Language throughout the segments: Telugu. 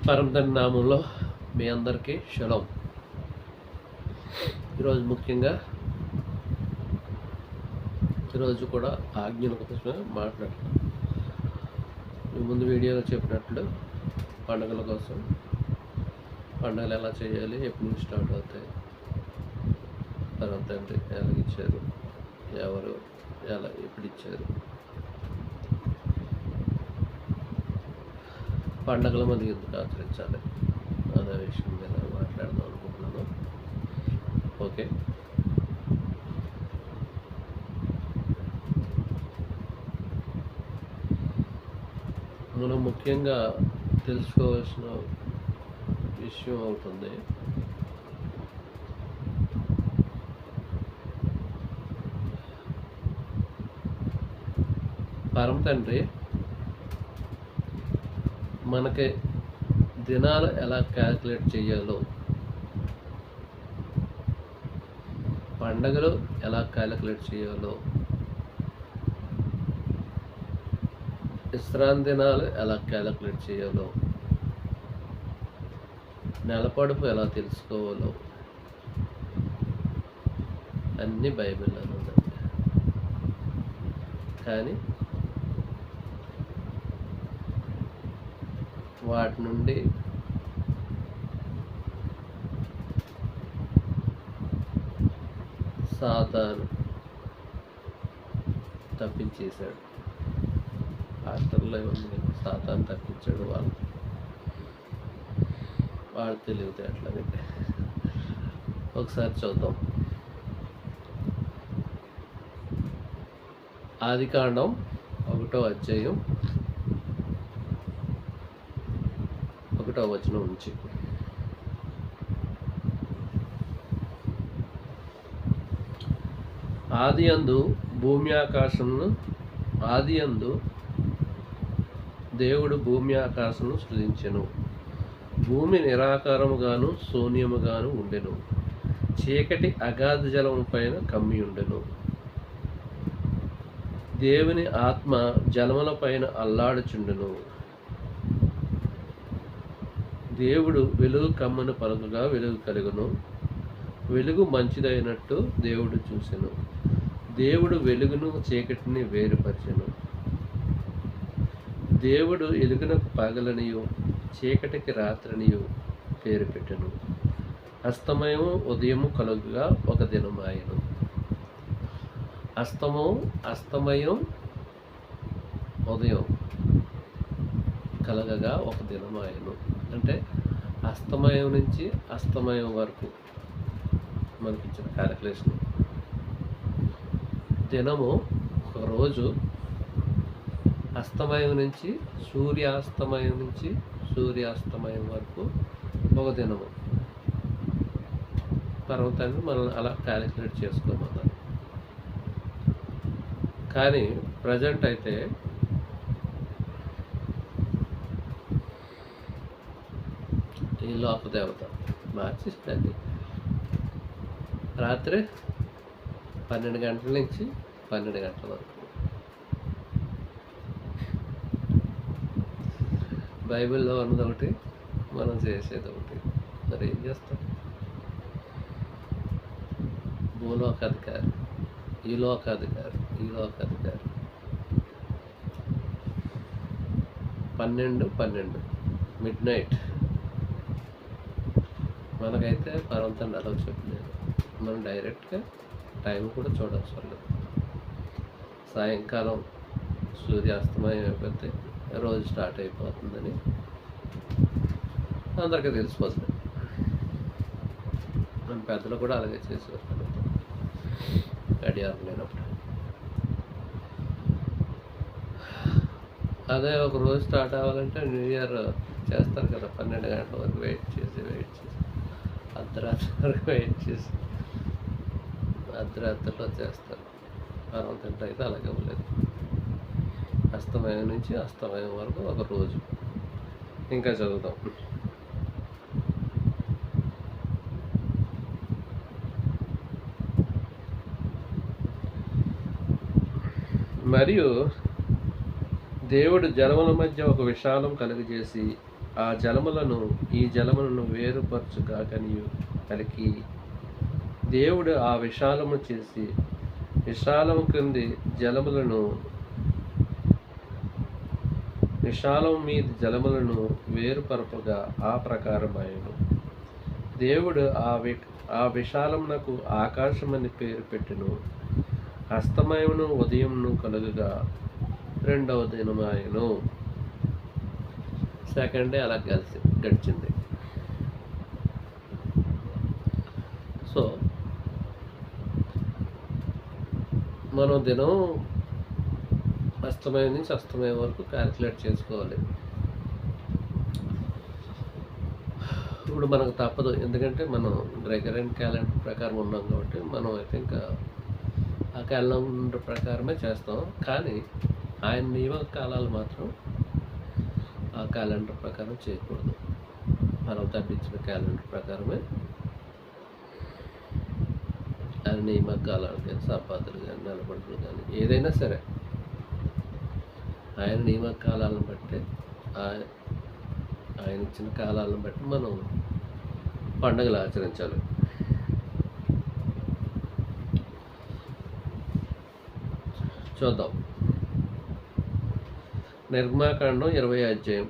పరమతండ్రి నామంలో మీ అందరికీ షలోం. ఈరోజు ముఖ్యంగా ఈరోజు కూడా ఆజ్ఞల కోసం మాట్లాడతాం. మీ ముందు వీడియోలో చెప్పినట్లు పండుగల కోసం, పండుగలు ఎలా చేయాలి, ఎప్పటి నుంచి స్టార్ట్ అవుతాయి, పరమతండ్రి ఎలా ఇచ్చారు, ఎవరు ఎలా ఎప్పుడు ఇచ్చారు, పండుగలు మనం ఎందుకు ఆచరించాలి అనే విషయం మీద మాట్లాడదాం అనుకుంటున్నాను. ఓకే, మనం ముఖ్యంగా తెలుసుకోవాల్సిన విషయం అవుతుంది. పరమతండ్రి మనకి దినాలు ఎలా క్యాల్కులేట్ చేయాలో, పండగలు ఎలా క్యాల్కులేట్ చేయాలో, విశ్రాంతి దినాలు ఎలా క్యాల్కులేట్ చేయాలో, నెలపడుపు ఎలా తెలుసుకోవాలో అన్నీ బైబిల్లో ఉన్నాయి. కానీ వాటి నుండి సాతాను తప్పించేశాడు. పాస్టర్లో ఉంది, సాతాను తప్పించాడు వాళ్ళు తెలివితేటలని. ఒకసారి చూద్దాం. ఆదికాండం 1వ అధ్యాయం 1వ వచనం నుంచి. ఆదియందు దేవుడు భూమి ఆకాశమును సృజించెను. భూమి నిరాకారముగాను శూన్యముగాను ఉండెను. చీకటి అగాధ జలము పైన కమ్మి ఉండెను. దేవుని ఆత్మ జలముల పైన అల్లాడుచుండెను. దేవుడు వెలుగు కమ్మను పలుకగా వెలుగు కలుగును. వెలుగు మంచిదైనట్టు దేవుడు చూసెను. దేవుడు వెలుగును చీకటిని వేరుపరచెను. దేవుడు వెలుగునకు పగలనియు చీకటికి రాత్రనియు పేరు పెట్టెను. అస్తమయము ఉదయము కలుగుగా ఒక దినమాయెను. అస్తమయం ఉదయం కలగగా ఒక దినమాయెను. అంటే అస్తమయం నుంచి అస్తమయం వరకు మనకి ఇచ్చిన క్యాలిక్యులేషన్. దినము ఒక రోజు, అస్తమయం నుంచి సూర్యాస్తమయం వరకు ఒక దినము. పర్వతాన్ని మనల్ని అలా క్యాలిక్యులేట్ చేసుకోమన్నారు. కానీ ప్రజెంట్ అయితే ఈ లోకదేవత మార్చేస్తుంది. రాత్రి 12 గంటల నుంచి 12 గంటల వరకు. బైబిల్లో ఉన్నది ఒకటి, మనం చేసేది ఒకటి. మరి ఏం చేస్తాం? భూలోకాధికారి, ఈ లోకాధికారి 12 మిడ్ నైట్. మనకైతే పర్వతాన్ని అలా చెప్పలేదు. మనం డైరెక్ట్గా టైం కూడా చూడవసరం లేదు. సాయంకాలం సూర్యాస్తమయం అయిపోతే రోజు స్టార్ట్ అయిపోతుందని అందరికీ తెలిసిపోతుంది. మన పెద్దలు కూడా అలాగే చేసేవారు గడియారం లేనప్పుడు. అదే ఒక రోజు స్టార్ట్ అవ్వాలంటే న్యూ ఇయర్ చేస్తారు కదా, 12 గంటల వరకు వెయిట్ చేసి అర్ధరాత్రి వరకు వెయిట్ చేసి అర్ధరాత్రిలో చేస్తారు. పర్వతంటే అయితే అలాగే ఉండలేదు. అస్తమయం నుంచి అస్తమయం వరకు ఒక రోజు. ఇంకా చదువుతాం. మరియు దేవుడు జలముల మధ్య ఒక విశాలం కలుగజేసి ఆ జలములను ఈ జలములను వేరుపరచుగాకనియు పలికి, దేవుడు ఆ విశాలము చేసి విశాలము క్రింది జలములను విశాలం మీది జలములను వేరుపరపగా ఆ ప్రకారమాయను. దేవుడు ఆ విశాలమునకు ఆకాశమని పేరు పెట్టెను. అస్తమయమును ఉదయమును కలుగుగా రెండవ దినమాయను. సెకండ్ డే అలా గడిచింది. సో మనం దినం అస్తమయం నుంచి అస్తమయం వరకు క్యాలిక్యులేట్ చేసుకోవాలి. ఇప్పుడు మనకు తప్పదు, ఎందుకంటే మనం గ్రెగరియన్ క్యాలెండర్ ప్రకారం ఉన్నాం కాబట్టి మనం అయితే ఇంకా ఆ క్యాలెండర్ ప్రకారమే చేస్తాం. కానీ ఆయన నియమ కాలాలు మాత్రం ఆ క్యాలెండర్ ప్రకారం చేయకూడదు. మనం తప్పించిన క్యాలెండర్ ప్రకారమే ఆయన నియమ కాలాలు కానీ సబ్బాతులు కానీ నిలబడులు కానీ ఏదైనా సరే ఆయన నియమ కాలాలను బట్టి ఆయన ఇచ్చిన కాలాలను బట్టి మనం పండుగలు ఆచరించాలి. చూద్దాం. నిర్గమాకాండం 20వ అధ్యాయం.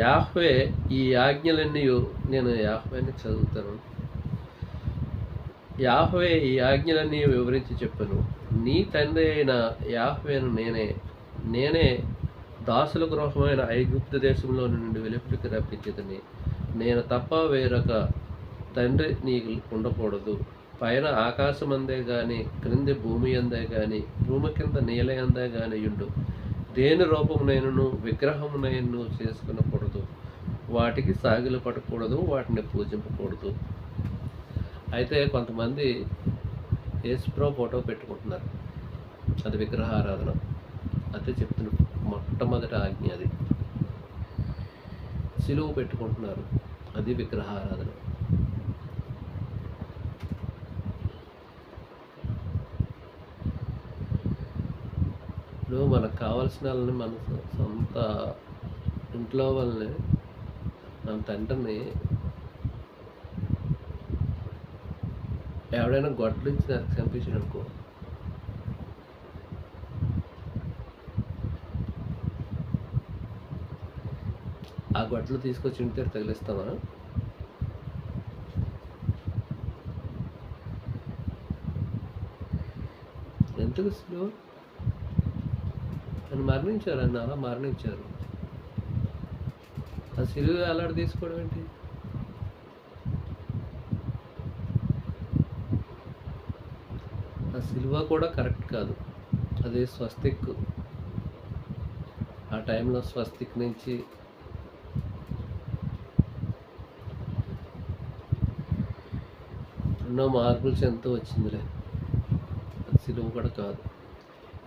యాహ్వే ఈ ఆజ్ఞలన్నీ, నేను యాహ్వేని చదువుతాను. యాహ్వే ఈ ఆజ్ఞలన్నీ వివరించి చెప్పాను. నీ తండ్రి అయిన యాహ్వేను నేనే దాసుల గృహమైన ఐగుప్తు దేశంలో నుండి వెలుపలికి రప్పించేదని. నేను తప్ప వేరొక తండ్రి నీకు ఉండకూడదు. పైన ఆకాశం అందే గాని క్రింది భూమి అందే గాని భూమి కింద నీల అందే గాని ఉండు. దేని రూపమునైనను విగ్రహమునైనను చేసుకునకూడదు. వాటికి సాగిలు పడకూడదు, వాటిని పూజింపకూడదు. అయితే కొంతమంది యేసుప్రభు ఫోటో పెట్టుకుంటున్నారు, అది విగ్రహారాధన. అదే చెప్తున్నారు, మొట్టమొదటి ఆజ్ఞ అది. సిలువు పెట్టుకుంటున్నారు, అది విగ్రహారాధన. ఇప్పుడు మనకు కావాల్సిన వాళ్ళని మన సొంత ఇంట్లో వాళ్ళని, మన తండ్రిని ఎవడైనా గొడ్లు ఇచ్చి చంపించాడు అనుకో, ఆ గొడ్లు తీసుకొచ్చి ఇంటి దగ్గర తగిలిస్తామా? ఎందుకు స్లో అని మరణించారు, అని అలా మరణించారు. ఆ సిలువ అలాంటి తీసుకోవడం ఏంటి? ఆ సిలువ కూడా కరెక్ట్ కాదు, అది స్వస్తిక్. ఆ టైంలో స్వస్తిక్ నుంచి ఎన్నో మార్పులు చెందుతూ వచ్చిందిలే. అది సిలువ కూడా కాదు.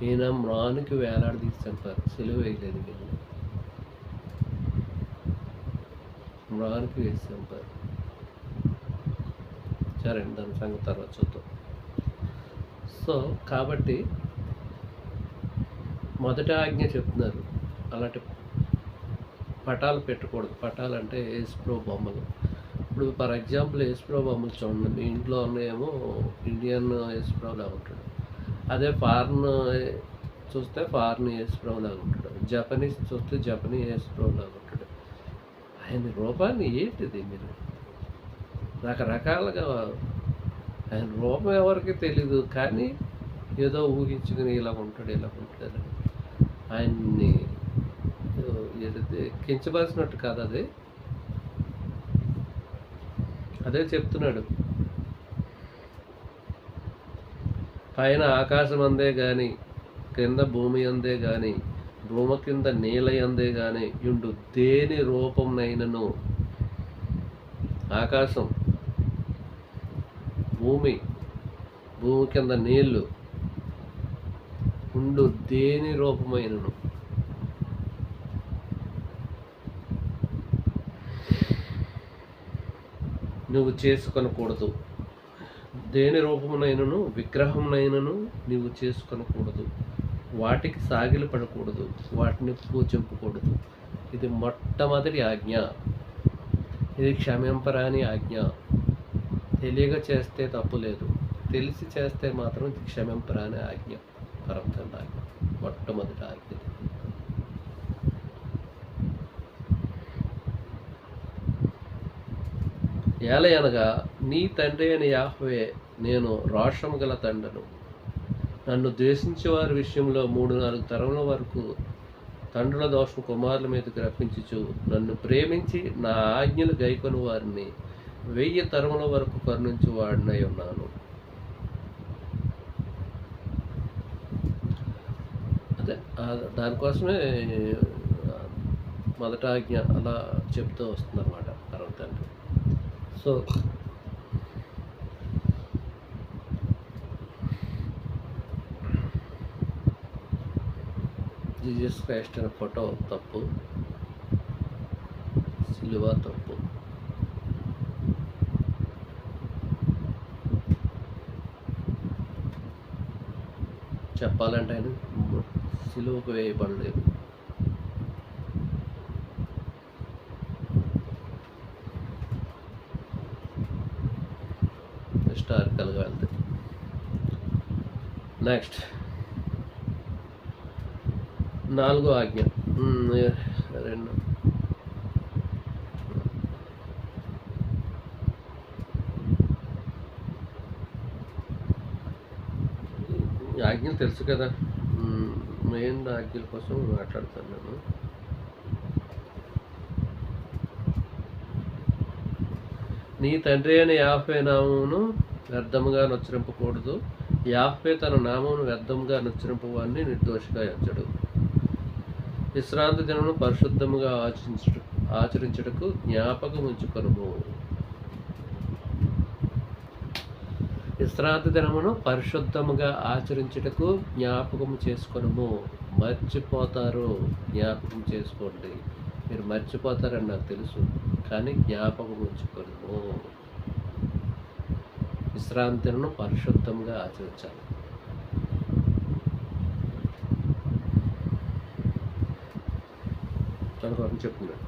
ఈయన మ్రానికి వేలాడదీసి చంపారు, సిలువ వేయలేదు. వీళ్ళు మ్రానికి వేసి చంపారు. సరే, దాని సంగతి తర్వాత చూద్దాం. సో కాబట్టి మొదటి ఆజ్ఞ చెప్తున్నారు, అలాంటి పటాలు పెట్టకూడదు. పటాలు అంటే యేసుప్రభు బొమ్మలు. ఇప్పుడు ఫర్ ఎగ్జాంపుల్ యేసుప్రభు బొమ్మలు చూడండి, మీ ఇంట్లో ఉన్నాయేమో ఇండియన్ యేసుప్రభు లాగా ఉంటాడు, అదే ఫారిన్ చూస్తే ఫారిన్ యేసుప్రభు లాగా ఉంటాడు, జపనీస్ చూస్తే జపనీస్ యేసుప్రభు లాగా ఉంటాడు. ఆయన రూపాన్ని ఏంటిది? మీరు రకరకాలుగా, ఆయన రూపం ఎవరికి తెలీదు, కానీ ఏదో ఊహించుకుని ఇలా ఉంటాడు. ఆయన్ని కించవలసినట్టు కాదు అది. అదే చెప్తున్నాడు, పైన ఆకాశం అందే గాని క్రింద భూమి అందే గాని భూమి కింద నీల అందే గాని ఉండు. దేని రూపంనైనను, ఆకాశం, భూమి కింద నీళ్లు ఉండు, దేని రూపమైనను నువ్వు చేసుకొనకూడదు. దేని రూపమునైనను విగ్రహమునైనను నీవు చేసుకొనకూడదు. వాటికి సాగిలి పడకూడదు, వాటిని పూజింపకూడదు. ఇది మొట్టమొదటి ఆజ్ఞ. ఇది క్షమింపరాని ఆజ్ఞ. తెలియక చేస్తే తప్పు లేదు, తెలిసి చేస్తే మాత్రం క్షమింపరాని ఆజ్ఞ. పరమతండ్రి ఆజ్ఞ, మొట్టమొదటి ఆజ్ఞ. ఏలయనగా నీ తండ్రి అయిన యాహ్వే నేను రోషము గల తండ్రిను. నన్ను ద్వేషించే వారి విషయంలో 3-4 తరముల వరకు తండ్రుల దోషం కుమారుల మీదకి రప్పించుచు, నన్ను ప్రేమించి నా ఆజ్ఞలు గైకొని వారిని 1000 తరముల వరకు కరుణించి వాడినై ఉన్నాను. అదే దానికోసమే మొదట ఆజ్ఞ అలా చెప్తూ వస్తుందన్నమాట పరమ తండ్రి. సో జీసస్ క్రైస్ట్ అనే ఫోటో తప్పు, సిలువ తప్పు. చెప్పాలంటే ఆయన సిలువకు వేయబడలేదు. హిస్టారికల్గా వెళ్తే నెక్స్ట్ 4వ ఆజ్ఞ. 2 ఆజ్ఞలు తెలుసు కదా, మెయిన్ ఆజ్ఞల కోసం మాట్లాడతాను నేను. నీ తండ్రి అయిన యాహ్వే నామమును వ్యర్థముగా నొచ్చరింపకూడదు. యాహ్వే తన నామమును వ్యర్థముగా నొచ్చరింపవాన్ని నిర్దోషిగా ఎంచడు. విశ్రాంతి దినమును పరిశుద్ధముగా ఆచరించుటకు జ్ఞాపకం ఉంచుకొనుము. విశ్రాంతి దినమును పరిశుద్ధముగా ఆచరించుటకు జ్ఞాపకం చేసుకొనుము. మర్చిపోతారు, జ్ఞాపకం చేసుకోండి. మీరు మర్చిపోతారని నాకు తెలుసు, కానీ జ్ఞాపకం ఉంచుకొనుము. విశ్రాంతి దినమును పరిశుద్ధంగా ఆచరించాలి. దానికోసం చెప్తున్నాడు.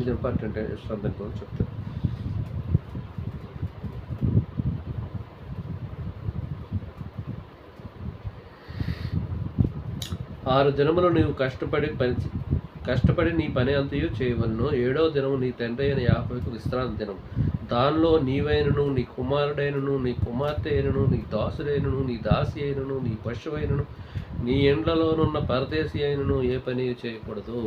ఇది ఇంపార్టెంట్. విశ్రాంతి కోసం చెప్తాను. ఆరు దినములు నీవు కష్టపడి నీ పని అంతయు చేయవలను. 7వ దినము నీ తండ్రి అయిన యాహ్వేకు విశ్రాంతి దినం. దానిలో నీవైనను, నీ కుమారుడైనను, నీ కుమార్తె అయినను, నీ దాసుడైనను, నీ దాసి అయినను, నీ పశువైనను, నీ ఇండ్లలోనున్న పరదేశి అయినను ఏ పని చేయకూడదు.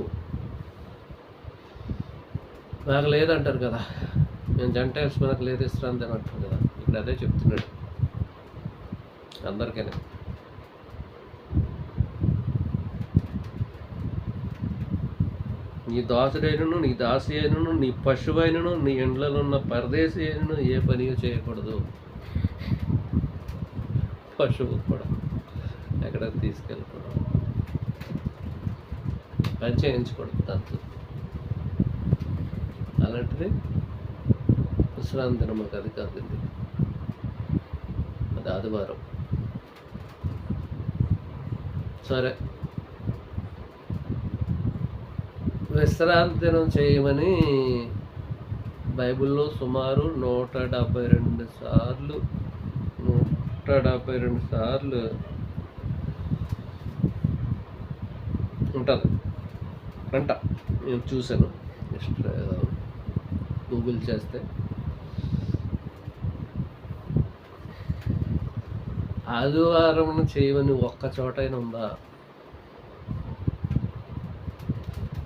నాకు లేదంటారు కదా, నేను జంటైల్స్ మనకు లేదు విశ్రాంతి అని అంటారు కదా. ఇక్కడ అదే చెప్తున్నాడు అందరికీ. నీ దాసుడైనను, నీ దాసి అయినను, నీ పశువైనను, నీ ఇండ్లలో ఉన్న పరదేశి అయినను ఏ పని చేయకూడదు. పశువు కూడా ఎక్కడ తీసుకెళ్ళకూడదు, పని చేయించకూడదు దాంతో. అలాంటిది విశ్రాంతి దినం మాకు అది కాదండి, అది ఆదివారం. సరే, విశ్రాంతి దినం చేయమని బైబిల్లో సుమారు 172 సార్లు ఉంటుంది అంట. నేను చూశాను, గూగుల్ చేస్తే. ఆదివారం చేయమని ఒక్క చోటైనా ఉందా?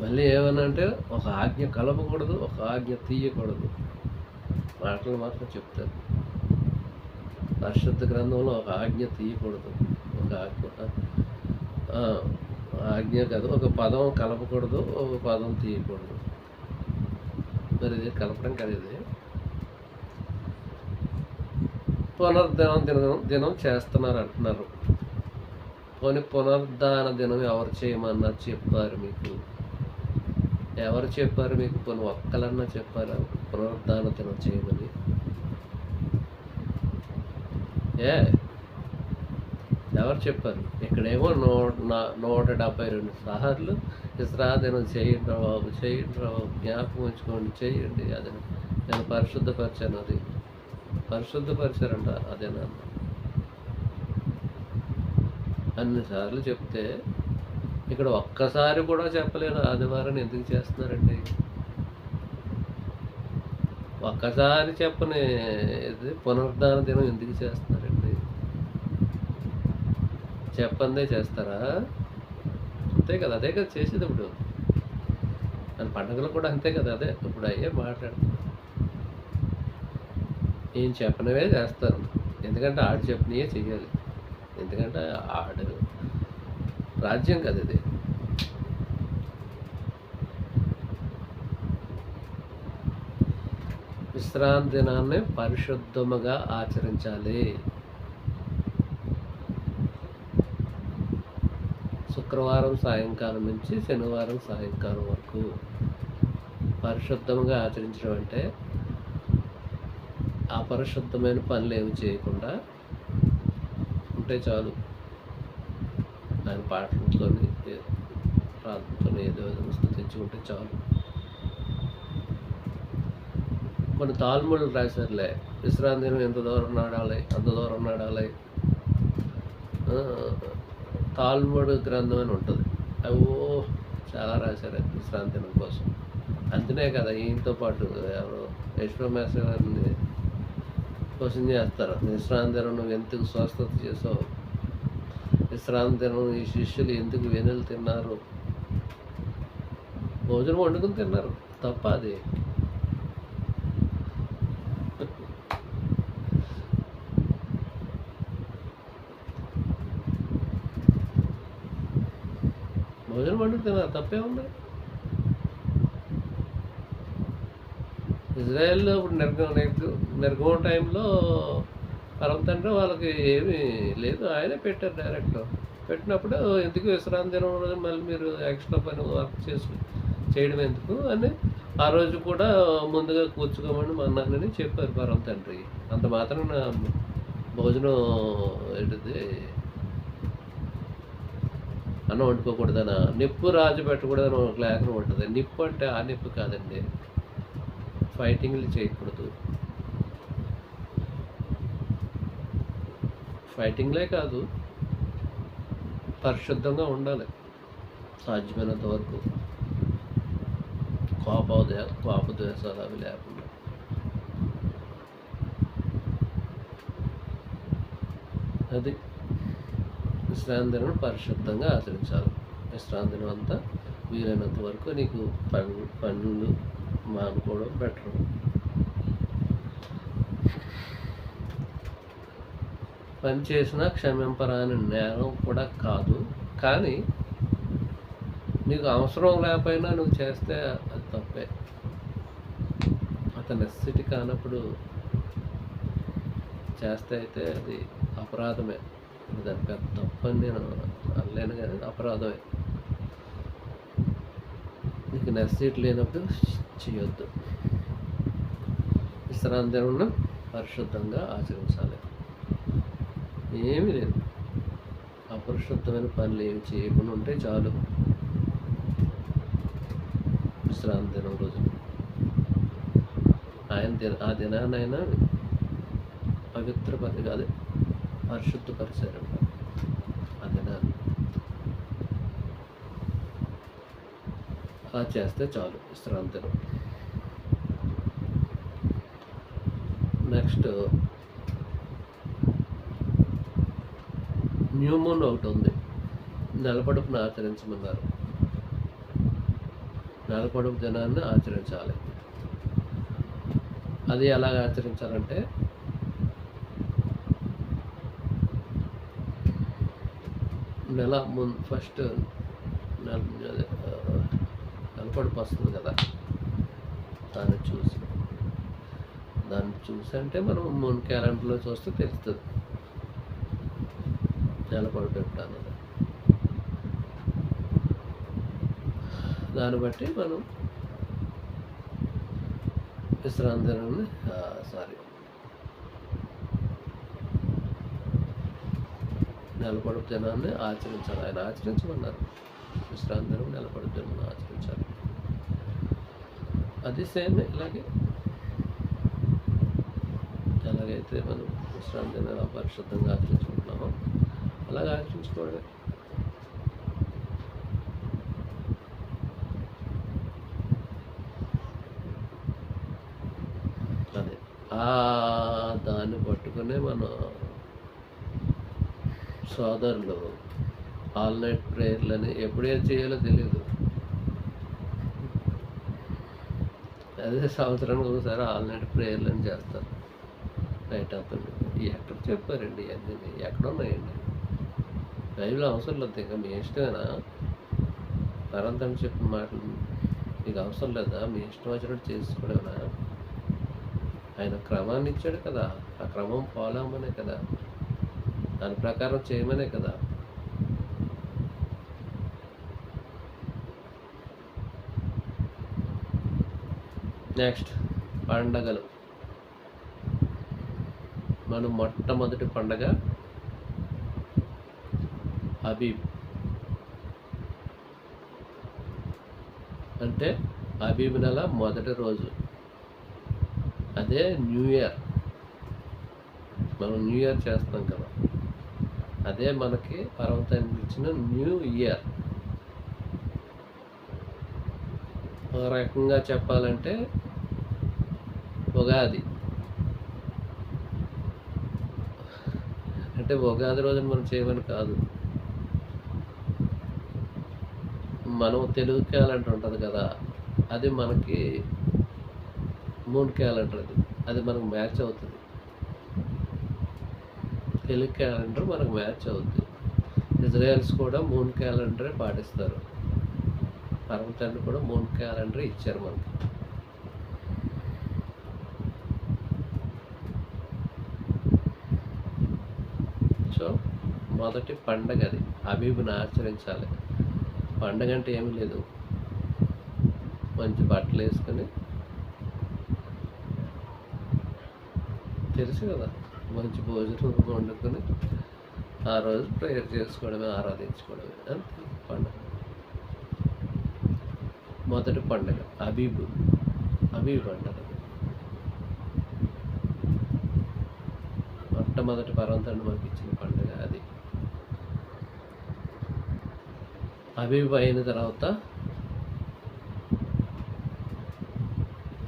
మళ్ళీ ఏమనంటే ఒక ఆజ్ఞ కలపకూడదు, ఒక ఆజ్ఞ తీయకూడదు. మాటలు మాత్రం చెప్తారు. పరిశుద్ధ గ్రంథంలో ఒక ఆజ్ఞ తీయకూడదు, ఒక ఆజ్ఞ కాదు, ఒక పదం కలపకూడదు, ఒక పదం తీయకూడదు. మరి ఇది కలపడం కదా. ఇది దినం చేస్తున్నారు అంటున్నారు. పోనీ పునరుద్ధాన దినం ఎవరు చేయమన్నారు? చెప్పారు మీకు? ఎవరు చెప్పారు మీకు? పోనీ ఒక్కలన్నా చెప్పారా పునరుద్ధాన దినం చేయమని? ఎవరు చెప్పారు? ఇక్కడేమో 172 సార్లు విశ్రాంతిదినం చేయండి రా బాబు, చేయండి రా బాబు, జ్ఞాపకం ఉంచుకోండి, చేయండి. అది నేను పరిశుద్ధపరిచాను, అది పరిశుద్ధపరిచారంట అదేనా అన్నిసార్లు చెప్తే ఇక్కడ ఒక్కసారి కూడా చెప్పలేను ఆదివారం ఎందుకు చేస్తున్నారండి? ఒక్కసారి చెప్పని ఇది పునరుద్ధాన దినం ఎందుకు చేస్తున్నారండి? చెప్పందే చేస్తారా? అంతే కదా, అదే కదా చేసేది. ఇప్పుడు మన పండుగలు కూడా అంతే కదా, అదే ఇప్పుడు అయ్యే మాట్లాడుతున్నారు. ఏం చెప్పనివే చేస్తారు, ఎందుకంటే ఆడు చెప్పినవే చెయ్యాలి, ఎందుకంటే ఆడు రాజ్యం కదా ఇది. విశ్రాంతి దినాన్ని పరిశుద్ధముగా ఆచరించాలి. శుక్రవారం సాయంకాలం నుంచి శనివారం సాయంకాలం వరకు పరిశుద్ధంగా ఆచరించడం అంటే అపరిశుద్ధమైన పనులు ఏమి చేయకుండా ఉంటే చాలు. ఆయన పాటలతో ప్రార్థనతో ఏదో విధంగా స్థుతించుకుంటే చాలు. కొన్ని తాల్ముళ్ళు రాశారులే, విశ్రాంతి దినం ఎంత దూరం నడాలి, అంత దూరం నడాలి. తాల్ముడు గ్రంథం అని ఉంటుంది, అవో చాలా రాశారు విశ్రాంతి దినం కోసం. అంతనే కదా ఈయనతో పాటు ఎవరు యశ్వమేశ్వర గారిని క్వశ్చన్ చేస్తారు, విశ్రాంతి దినం నువ్వు ఎందుకు స్వస్థత చేసావు, విశ్రాంతి దినం ఈ శిష్యులు ఎందుకు వెనులు తిన్నారు, భోజనం వండుకుని తిన్నారు, తప్ప అది? భోజనం వండుకుని తిన్నారు, తప్పే ఉంది. ఇజ్రాయెల్లో ఇప్పుడు నిర్గమం టైంలో పరమ తండ్రి వాళ్ళకి ఏమీ లేదు, ఆయనే పెట్టారు డైరెక్ట్. పెట్టినప్పుడు ఎందుకు విశ్రాంతి దినం రోజు మళ్ళీ మీరు ఎక్స్ట్రా పని వర్క్ చేయడం ఎందుకు అని ఆ రోజు కూడా ముందుగా కూర్చుకోమని మన్నానని చెప్పారు పరమ తండ్రి. అంత మాత్రం భోజనం ఏంటిది అన్నం వండుకోకూడదనా, నిప్పు రాజు పెట్టకూడదని ఒక లేఖనం ఉంటుంది. నిప్పు అంటే ఆ నిప్పు కాదండి, ఫైటింగ్లు చేయకూడదు. ఫైటింగ్లే కాదు, పరిశుద్ధంగా ఉండాలి సాధ్యమైనంత వరకు. కోపద్వేషాలు అవి లేకుండా. అది విశ్రాంతి దినం పరిశుద్ధంగా ఆచరించాలి. విశ్రాంతి దినం అంతా వీలైనంత వరకు నీకు పనులు మానుకోవడం బెటర్. పని చేసినా క్షమింపరాని నేరం కూడా కాదు, కానీ నీకు అవసరం లేకపోయినా నువ్వు చేస్తే అది తప్పే. అతని నెసెసిటీ కానప్పుడు చేస్తే అయితే అది అపరాధమే. దాని పెద్ద తప్పని నేను అనలేను, కానీ అపరాధమే. నీకు నెసెసిటీ లేనప్పుడు చేయొద్దు. విశ్రాంతి దినం పరిశుద్ధంగా ఆచరించాలి. ఏమీ లేదు, అపరిశుద్ధమైన పనులు ఏమి చేయకుండా ఉంటే చాలు. విశ్రాంతి దినం రోజు ఆ దినాన్నైనా పవిత్ర కాదు పరిశుద్ధపరిచారంట ఆ దినాన్ని. అలా చేస్తే చాలు విశ్రాంతి దినం. నెక్స్ట్ న్యూ మూన్ ఒకటి ఉంది, నెలపడుపును ఆచరించమన్నారు. నెలపడుపు దినాన్ని ఆచరించాలి. అది ఎలాగ ఆచరించాలంటే నెల ముందు ఫస్ట్ నెలపడుపు వస్తుంది కదా, దాన్ని చూసి అంటే మనం మూన్ క్యాలెండర్లో చూస్తే తెలుస్తుంది నెలపడుపు ఎప్పుడు. దాన్ని బట్టి మనం విశ్రాంతి దినాన్ని నెలపడుపు దినాన్ని ఆచరించాలి. ఆయన ఆచరించమన్నారు. విశ్రాంతి దినం నెలపడుపు దినాన్ని ఆచరించాలి. అది సేమ్ ఇలాగే ఎలాగైతే మనం విశ్రాంతి దినాన్ని పరిశుద్ధంగా ఆచరించుకుంటున్నామో అలాగే ఆచరించుకోవడమే. అదే దాన్ని పట్టుకునే మన సోదరులు ఆల్ నైట్ ప్రేయర్లని ఎప్పుడేం చేయాలో తెలియదు. అదే సంవత్సరానికి ఒకసారి ఆల్ నైట్ ప్రేయర్లని చేస్తారు. నైట్ అంతా ఎక్కడ చెప్పారండి ఇవన్నీ? ఎక్కడ ఉన్నాయండి? బైబిల్ అవసరం లేదు. ఇంకా మీ ఇష్టమేనా? తరంతని చెప్పిన మాటలు మీకు అవసరం లేదా? మీ ఇష్టం వచ్చినట్టు చేసుకోవడమేనా? ఆయన క్రమాన్ని ఇచ్చాడు కదా, ఆ క్రమం ఫాలో అవ్వమనే కదా, దాని ప్రకారం చేయమనే కదా. నెక్స్ట్ పండగలు. మనం మొట్టమొదటి పండగ అబీబ్. అంటే అబీబ్ నెల మొదటి రోజు. అదే న్యూ ఇయర్. మనం న్యూ ఇయర్ చేస్తాం కదా, అదే మనకి పర్వతానికి ఇచ్చిన న్యూ ఇయర్. ఒక రకంగా చెప్పాలంటే ఉగాది. అంటే ఉగాది రోజున మనం చేయమని కాదు. మనం తెలుగు క్యాలెండర్ ఉంటుంది కదా, అది మనకి మూన్ క్యాలెండర్. అది మనకు మ్యాచ్ అవుతుంది. తెలుగు క్యాలెండర్ మనకు మ్యాచ్ అవుతుంది. ఇజ్రాయెల్స్ కూడా మూన్ క్యాలెండరే పాటిస్తారు. పర్వతాన్ని కూడా మూన్ క్యాలెండర్ ఇచ్చారు మనకి. సో మొదటి పండగ అది. అబీబుని ఆచరించాలి. పండగ అంటే ఏమీ లేదు, మంచి బట్టలు వేసుకొని, తెలుసు కదా, మంచి భోజనం వండుకొని ఆ రోజు ప్రేయర్ చేసుకోవడమే, ఆరాధించుకోవడమే. అంతే పండుగ. మొదటి పండుగ అబీబ్ పండుగ. మొట్టమొదటి పర్వతాన్ని మనకి ఇచ్చిన పండుగ అది. అబీబ్ అయిన తర్వాత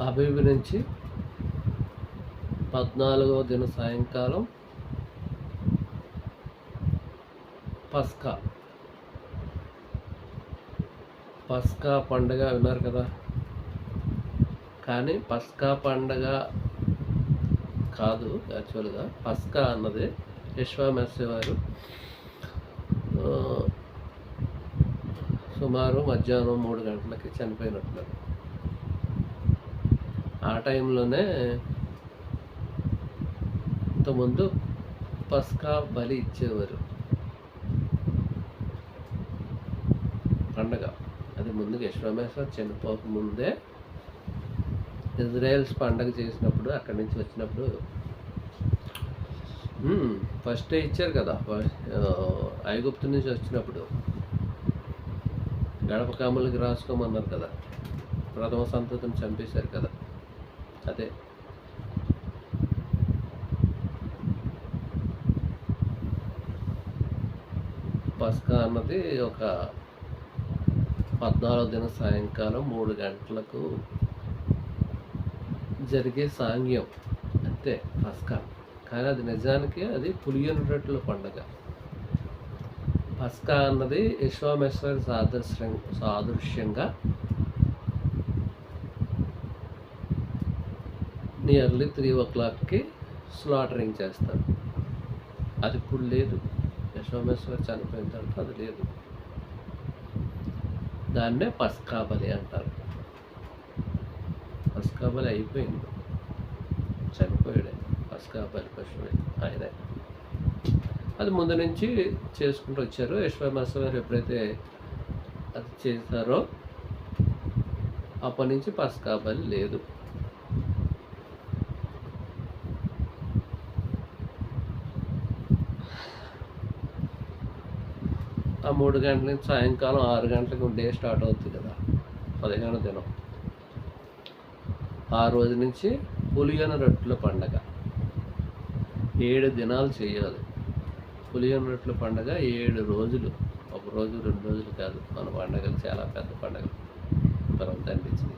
అబీబ్ నుంచి 14వ దిన సాయంకాలం పస్కా పండుగ విన్నారు కదా. కానీ పస్కా పండుగ కాదు యాక్చువల్గా. పస్కా అన్నది యెహోవా వారు సుమారు మధ్యాహ్నం 3 గంటలకి చనిపోయినట్టున్నారు. ఆ టైంలోనే ఇంతకుముందు పస్కా బలి ఇచ్చేవారు పండగ. అది ముందుగా యెహోవా చనిపోకముందే ఇజ్రాయెల్స్ పండగ చేసినప్పుడు, అక్కడి నుంచి వచ్చినప్పుడు ఫస్ట్ ఇచ్చారు కదా. ఐగుప్తు నుంచి వచ్చినప్పుడు గడప కాములకి రాసుకోమన్నారు కదా, ప్రథమ సంతతిని చంపేశారు కదా. అదే పస్కా అన్నది ఒక 14వ దిన సాయంకాలం 3 గంటలకు జరిగే సాంగ్యం అంతే పస్కా. కానీ అది నిజానికి అది పులియని రొట్టెల పండుగ. పస్కా అన్నది యెహోవా సాదృశ్యంగా నియర్లీ 3 o'clockకి స్లాటరింగ్ చేస్తారు. అది ఇప్పుడు లేదు. యెహోవా చనిపోయిన తర్వాత అది లేదు. దాన్నే పస్కా బలి అంటారు. పస్కా బలి అయిపోయింది, చనిపోయాడు. పస్కా బలి పశువు ఆయనే. అది ముందు నుంచి చేసుకుంటూ వచ్చారు. యెహోవా వారు ఎప్పుడైతే అది చేశారో అప్పటి నుంచి పస్కా బలి లేదు. 3 గంటల నుంచి సాయంకాలం 6 గంటలకు డే స్టార్ట్ అవుతుంది కదా, 15వ దినం. ఆ రోజు నుంచి పులియని రొట్టెల పండగ 7 దినాలు చేయాలి. పులియని రొట్టెల పండగ 7 రోజులు, ఒక రోజు 2 రోజులు కాదు. మన పండగలు చాలా పెద్ద పండగలు పర్వతం అనిపించింది.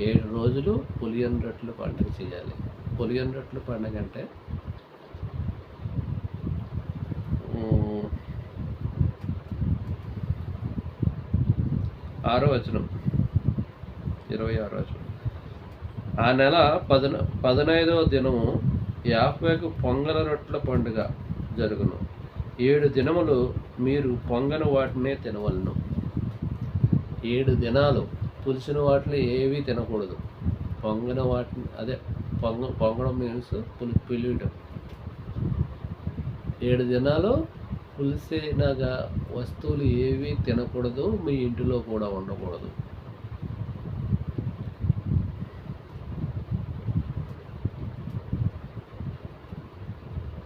7 రోజులు పులియని రొట్టెల పండుగ చేయాలి. పులియని రొట్టెల పండుగ అంటే 6వ వచనం, 26వ వచనం. ఆ నెల 15వ దినము యాఫేకు పొంగల రొట్టెల పండుగ జరుగును. 7 దినములు మీరు పొంగని వాటినే తినవలను. 7 దినాలు పులిసిన వాటిని ఏవి తినకూడదు. పొంగన వాటిని, అదే పొంగడం మీన్స్ పులియటం. 7 దినాలు పులిసినగా వస్తువులు ఏవి తినకూడదు, మీ ఇంటిలో కూడా ఉండకూడదు.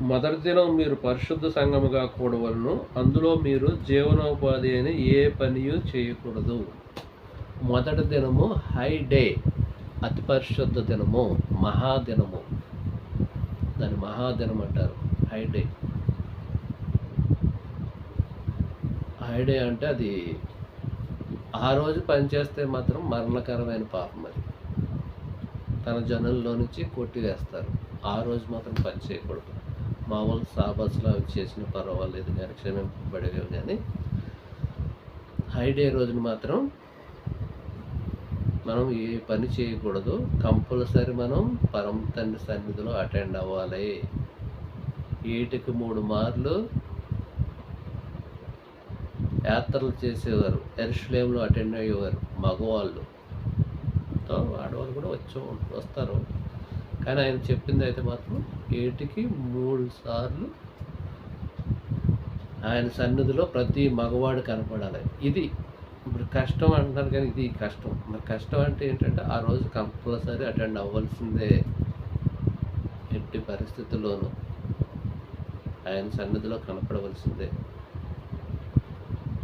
మొదటి దినం మీరు పరిశుద్ధ సంఘముగా కూడవలను. అందులో మీరు జీవనోపాధి అని ఏ పనియు చేయకూడదు. మొదటి దినము హై డే, అతి పరిశుద్ధ దినము, మహాదినము. దాన్ని మహాదినం అంటారు, హై డే. హై డే అంటే అది ఆ రోజు పనిచేస్తే మాత్రం మరణకరమైన పాపం. అది తన జనుల్లో నుంచి కొట్టివేస్తారు. ఆ రోజు మాత్రం పని చేయకూడదు. మామూలు సాబస్లో అవి చేసిన పర్వాలేదు కానీ, క్షమింపబడేవి. కానీ హై డే రోజున మాత్రం మనం ఏ పని చేయకూడదు. కంపల్సరీ మనం పరమ తండ్రి సన్నిధిలో అటెండ్ అవ్వాలి. 7కి 3 మార్లు యాత్రలు చేసేవారు. యెరూషలేములో అటెండ్ అయ్యేవారు మగవాళ్ళు. ఆడవాళ్ళు కూడా వస్తారు. కానీ ఆయన చెప్పింది అయితే మాత్రం 7కి 3 సార్లు ఆయన సన్నిధిలో ప్రతి మగవాడు కనపడాలి. ఇది ఇప్పుడు కష్టం అంటున్నారు కానీ ఇది కష్టం. మరి కష్టం అంటే ఏంటంటే ఆ రోజు కంపల్సరీ అటెండ్ అవ్వాల్సిందే. ఎట్టి పరిస్థితుల్లోనూ ఆయన సన్నిధిలో కనపడవలసిందే.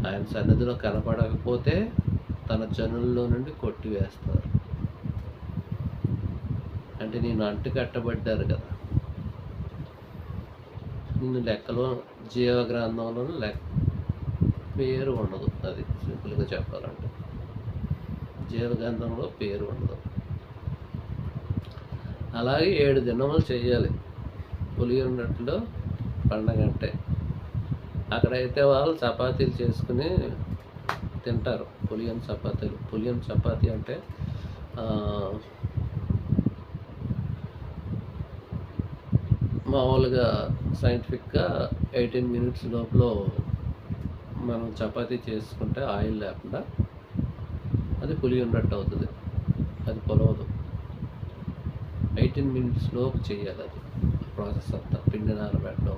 ఆయన సన్నిధిలో కనపడకపోతే తన జనుల్లో నుండి కొట్టివేస్తారు. అంటే నేను అంటు కట్టబడ్డారు కదా, నిన్ను లెక్కలో జీవ గ్రంథంలోనూ పేరు ఉండదు. అది సింపుల్గా చెప్పాలంటే జీవ గ్రంథంలో పేరు ఉండదు. అలాగే 7 దినములు చేయాలి పులియని రొట్టెల పండగ అంటే. అక్కడైతే వాళ్ళు చపాతీలు చేసుకుని తింటారు, పులియని చపాతీలు. పులియని చపాతీ అంటే మామూలుగా సైంటిఫిక్గా 18 మినిట్స్ లోపల మనం చపాతీ చేసుకుంటే ఆయిల్ లేకుండా అది పులియని రొట్టె అవుతుంది. అది పొలవదు. 18 మినిట్స్ లోపు చేయాలి. అది ప్రాసెస్ అంతా, పిండి నానబెట్టడం,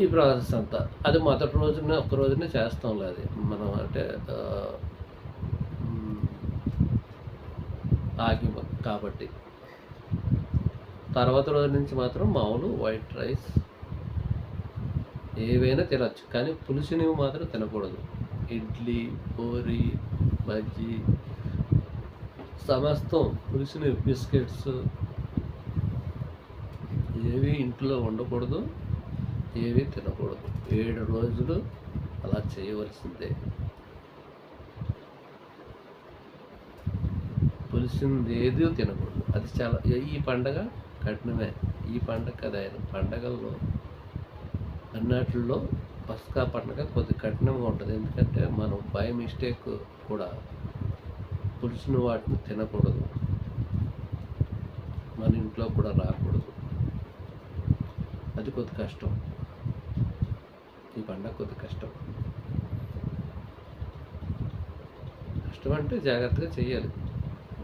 ఈ ప్రాసెస్ అంతా. అది మొదటి రోజునే ఒక్క రోజునే చేస్తాంలే. అది మనం అంటే ఆగి కాబట్టి తర్వాత రోజు నుంచి మాత్రం మామూలు వైట్ రైస్ ఏవైనా తినచ్చు, కానీ పులుసునివి మాత్రం తినకూడదు. ఇడ్లీ, పూరి, బజ్జీ, సమస్తం పులుసుని, బిస్కెట్స్ ఏవి ఇంట్లో ఉండకూడదు, ఏవి తినకూడదు. 7 రోజులు అలా చేయవలసిందే. పులిసింది ఏది తినకూడదు. అది చాలా, ఈ పండగ కఠినమే. ఈ పండగ కదా, ఆయన పండగల్లో అన్నిటిలో పస్కా పండగ కొద్ది కఠినంగా ఉంటుంది. ఎందుకంటే మనం బై మిస్టేక్ కూడా పులిసిన వాటిని తినకూడదు, మన ఇంట్లో కూడా రాకూడదు. అది కొద్ది కష్టం. ఈ పండగ కొద్ది కష్టం. కష్టం అంటే జాగ్రత్తగా చేయాలి,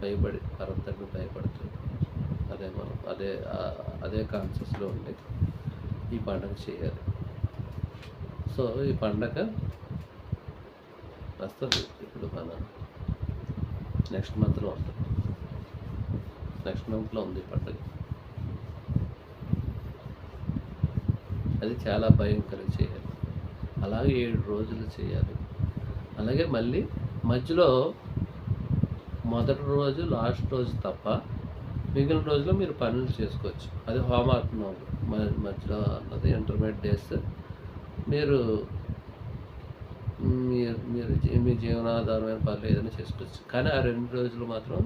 భయపడి, పరమతండ్రి భయపడుతుంది. అదే మనం అదే కాన్షియస్లో ఉండి ఈ పండగ చేయాలి. సో ఈ పండగ వస్తుంది. ఇప్పుడు మన నెక్స్ట్ మంత్లో ఉంటుంది. నెక్స్ట్ మంత్లో ఉంది ఈ పండుగ. అది చాలా భయంకరంగా చేయాలి. అలాగే 7 రోజులు చేయాలి. అలాగే మళ్ళీ మధ్యలో మొదటి రోజు, లాస్ట్ రోజు తప్ప మిగిలిన రోజుల్లో మీరు పనులు చేసుకోవచ్చు. అది హోంవర్క్ మధ్యలో అన్నది ఇంటర్మీడియట్ డేస్ మీరు మీరు మీరు మీ జీవనాధారమైన పనులు ఏదైనా చేసుకోవచ్చు. కానీ ఆ 2 రోజులు మాత్రం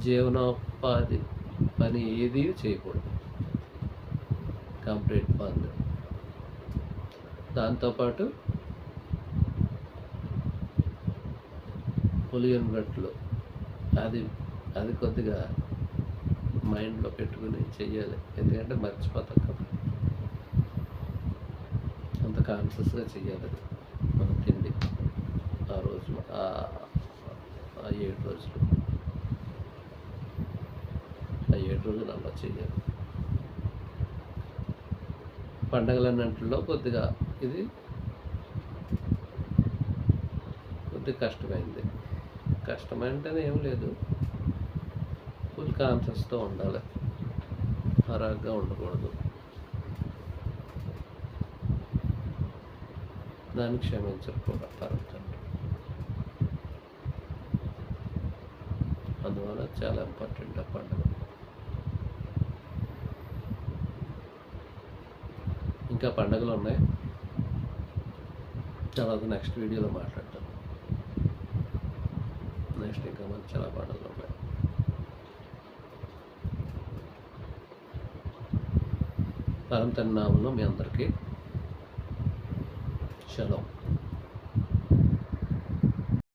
జీవనోపాధి పని ఏది చేయకూడదు. కంప్లీట్ బంద్. దాంతోపాటు పులియన్ రొట్టెలు అది అది కొద్దిగా మైండ్లో పెట్టుకుని చెయ్యాలి. ఎందుకంటే మర్చిపోతాం కాబట్టి అంత కాన్షియస్గా చెయ్యాలి. అది మన తిండి ఆ రోజు ఆ 7 రోజులు ఆ 7 రోజులు అలా చెయ్యాలి. పండగలన్నింటిలో కొద్దిగా ఇది కొద్దిగా కష్టమైంది. కష్టమంటేనే ఏం లేదు, ఫుల్ కాన్షియస్తో ఉండాలి, పరాగ్గా ఉండకూడదు. దాన్ని క్షమించరు కూడా పరమతండ్రి. అందువల్ల చాలా ఇంపార్టెంట్ ఆ పండుగ. ఇంకా పండుగలు ఉన్నాయి, తర్వాత నెక్స్ట్ వీడియోలో మాట్లాడతాను. నెక్స్ట్ ఇంకా మనకి చాలా పండుగలు ఉన్నాయి. పరమతండ్రి నామంలో మీ అందరికీ షలోమ్.